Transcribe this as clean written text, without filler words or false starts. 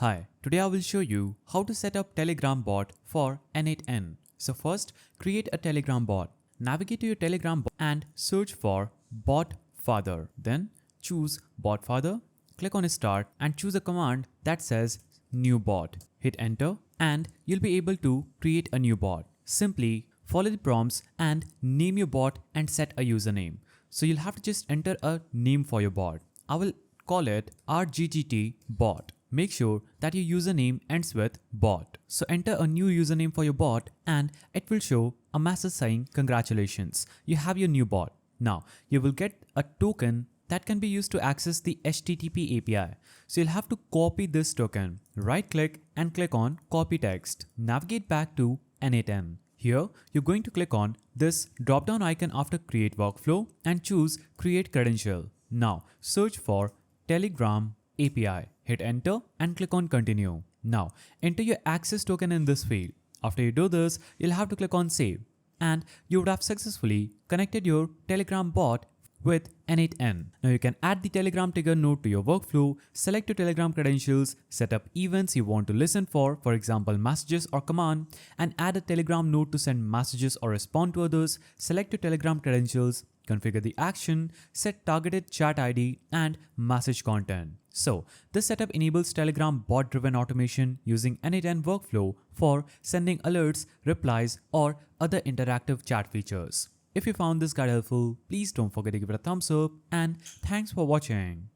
Hi, today I will show you how to set up Telegram bot for n8n. So first, create a Telegram bot. Navigate to your Telegram bot and search for bot father. Then choose bot father, click on start and choose a command that says new bot. Hit enter and you'll be able to create a new bot. Simply follow the prompts and name your bot and set a username. So you'll have to just enter a name for your bot. I will call it RGGT bot. Make sure that your username ends with bot. So enter a new username for your bot and it will show a message saying congratulations, you have your new bot. Now you will get a token that can be used to access the HTTP API. So you'll have to copy this token. Right click and click on copy text. Navigate back to n8n. Here, you're going to click on this drop-down icon after create workflow and choose create credential. Now search for Telegram API. Hit enter and click on continue. Now enter your access token in this field. After you do this, you'll have to click on save and you would have successfully connected your Telegram bot with n8n. Now you can add the Telegram trigger node to your workflow, select your Telegram credentials, set up events you want to listen for example messages or command, and add a Telegram node to send messages or respond to others, select your Telegram credentials, configure the action, set targeted chat ID and message content. So this setup enables Telegram bot-driven automation using n8n workflow for sending alerts, replies or other interactive chat features. If you found this guide helpful, please don't forget to give it a thumbs up and thanks for watching.